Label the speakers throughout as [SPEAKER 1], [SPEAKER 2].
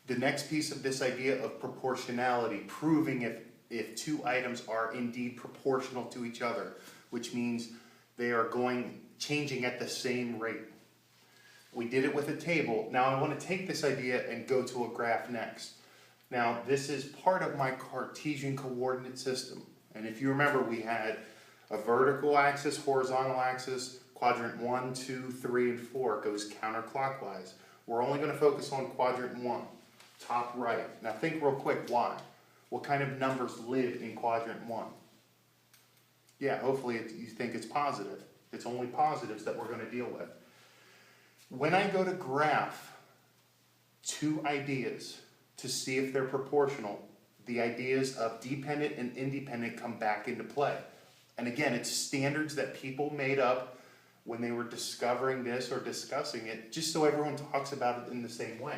[SPEAKER 1] The next piece of this idea of proportionality, proving if two items are indeed proportional to each other, which means they are changing at the same rate. We did it with a table. Now I want to take this idea and go to a graph next. Now this is part of my Cartesian coordinate system. And if you remember, we had a vertical axis, horizontal axis, quadrant 1, 2, 3, and 4 goes counterclockwise. We're only going to focus on quadrant 1, top right. Now think real quick, why? What kind of numbers live in quadrant 1? Yeah, hopefully you think it's positive. It's only positives that we're going to deal with. When I go to graph two ideas to see if they're proportional, the ideas of dependent and independent come back into play. And again, it's standards that people made up when they were discovering this or discussing it, just so everyone talks about it in the same way.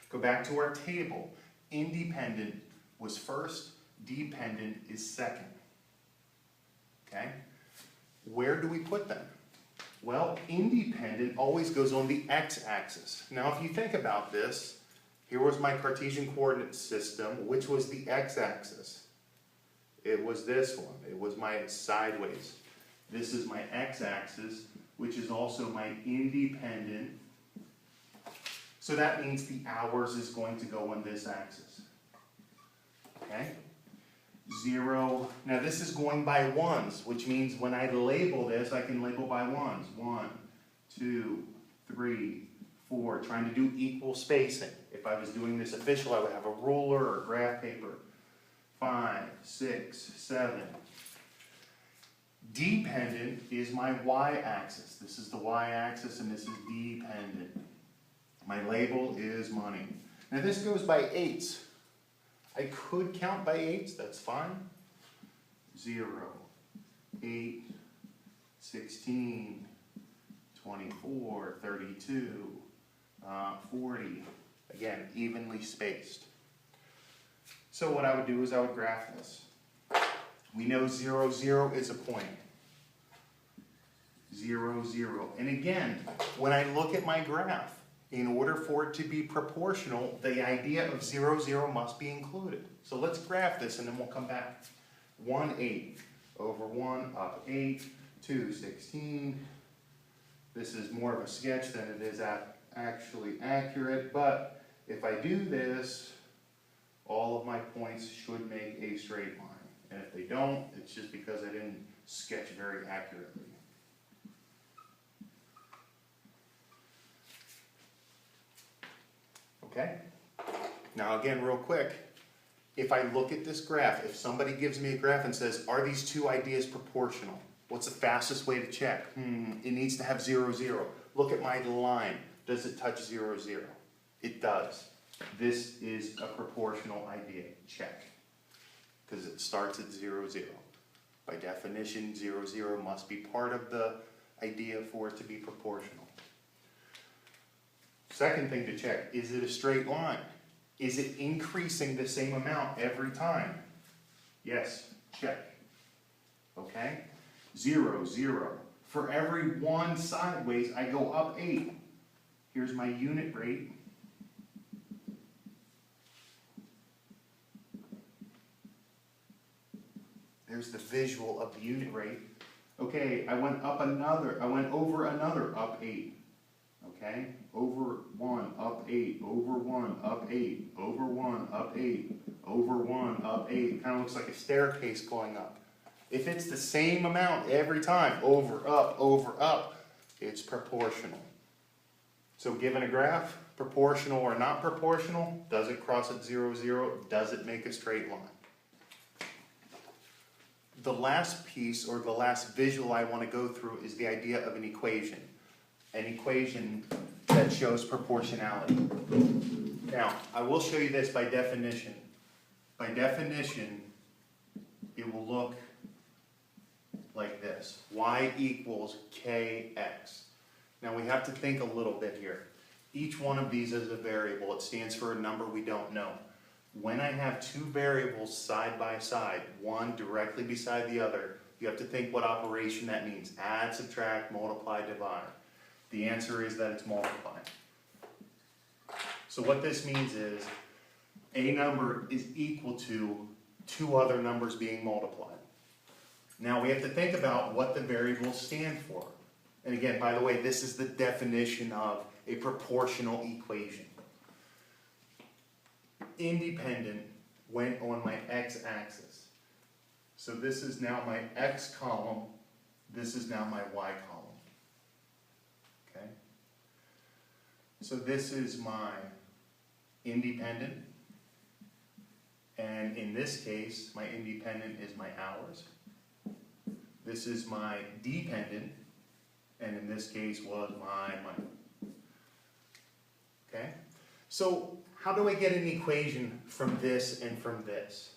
[SPEAKER 1] Go back to our table. Independent was first, dependent is second. Okay? Where do we put them? Well, independent always goes on the x-axis. Now, if you think about this, here was my Cartesian coordinate system, which was the x-axis. It was this one. It was my sideways. This is my x-axis, which is also my independent. So that means the hours is going to go on this axis. Okay? 0. Now this is going by ones, which means when I label this, I can label by ones. 1, 2, 3, 4, trying to do equal spacing. If I was doing this official, I would have a ruler or graph paper. 5, 6, 7. Dependent is my y-axis. This is the y-axis and this is dependent. My label is money. Now this goes by eights. I could count by eights, that's fine. 0, 8, 16, 24, 32, 40. Again, evenly spaced. So what I would do is I would graph this. We know 0, 0 is a point. 0, 0. And again, when I look at my graph, in order for it to be proportional, the idea of 0, 0 must be included. So let's graph this and then we'll come back. 1, 8, over 1, up 8, 2, 16. This is more of a sketch than it is actually accurate, but if I do this, all of my points should make a straight line. And if they don't, it's just because I didn't sketch very accurately. Okay? Now again, real quick, if I look at this graph, if somebody gives me a graph and says, are these two ideas proportional? What's the fastest way to check? It needs to have 0, 0. Look at my line. Does it touch 0, 0? It does. This is a proportional idea. Check. Because it starts at 0, 0. By definition, 0, 0 must be part of the idea for it to be proportional. Second thing to check, is it a straight line? Is it increasing the same amount every time? Yes, check. Okay? 0, 0. For every one sideways, I go up 8. Here's my unit rate. There's the visual of the unit rate. Okay, I went over another, up 8. Okay, over 1, up 8, over 1, up 8, over 1, up 8, over 1, up 8. Kind of looks like a staircase going up. If it's the same amount every time, over, up, it's proportional. So given a graph, proportional or not proportional, does it cross at 0, 0? Does it make a straight line? The last piece, or the last visual I want to go through, is the idea of an equation. An equation that shows proportionality. Now, I will show you this by definition. By definition, it will look like this. Y equals kx. Now we have to think a little bit here. Each one of these is a variable. It stands for a number we don't know. When I have two variables side by side, one directly beside the other, you have to think what operation that means. Add, subtract, multiply, divide. The answer is that it's multiplying. So what this means is a number is equal to two other numbers being multiplied. Now we have to think about what the variables stand for. And again, by the way, this is the definition of a proportional equation. Independent went on my x-axis. So this is now my x column, this is now my y column. Okay? So this is my independent, and in this case, my independent is my hours. This is my dependent, and in this case was my money. Okay? So how do I get an equation from this and from this?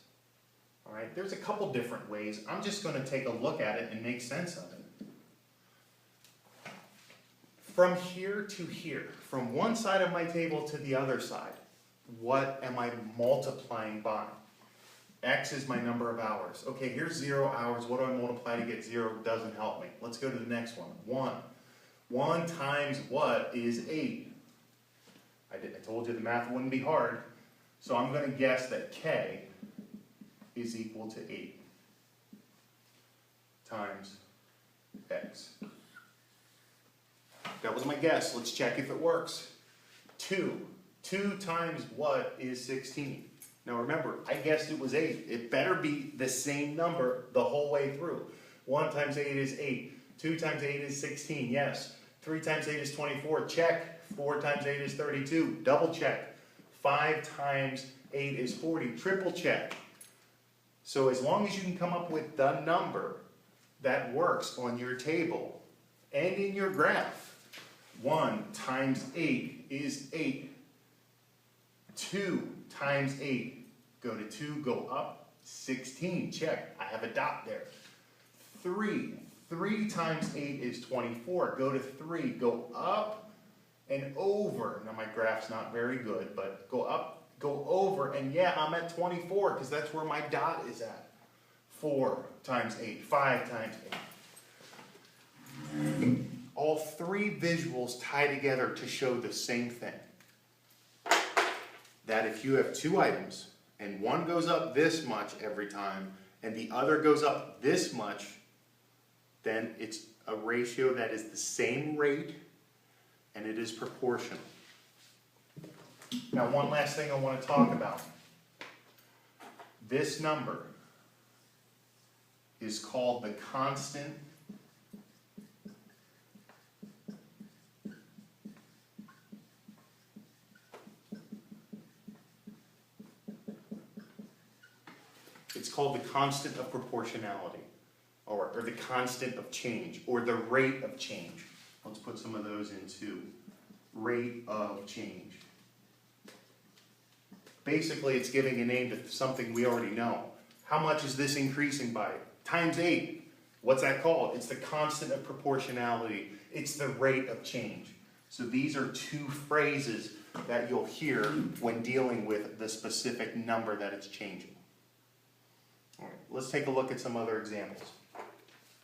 [SPEAKER 1] All right, there's a couple different ways. I'm just going to take a look at it and make sense of it. From here to here, from one side of my table to the other side, what am I multiplying by? X is my number of hours. Okay, here's 0 hours. What do I multiply to get 0? Doesn't help me. Let's go to the next one. 1. 1 times what is 8? I told you the math wouldn't be hard. So I'm going to guess that K is equal to 8 times X. That was my guess. Let's check if it works. 2. 2 times what is 16? Now remember, I guessed it was 8. It better be the same number the whole way through. 1 times 8 is 8. 2 times 8 is 16. Yes. 3 times 8 is 24. Check. 4 times 8 is 32. Double check. 5 times 8 is 40. Triple check. So as long as you can come up with the number that works on your table and in your graph, 1 times 8 is 8. 2 times 8, go to 2, go up, 16, check, I have a dot there. 3 times 8 is 24, go to 3, go up and over. Now my graph's not very good, but go up, go over, and yeah, I'm at 24 because that's where my dot is at. 4 times 8, 5 times 8. All three visuals tie together to show the same thing. That if you have two items, and one goes up this much every time, and the other goes up this much, then it's a ratio that is the same rate, and it is proportional. Now, one last thing I want to talk about. This number is called the constant of proportionality, or the constant of change, or the rate of change. Let's put some of those into rate of change. Basically, it's giving a name to something we already know. How much is this increasing by? Times 8. What's that called? It's the constant of proportionality. It's the rate of change. So these are two phrases that you'll hear when dealing with the specific number that it's changing. All right, let's take a look at some other examples.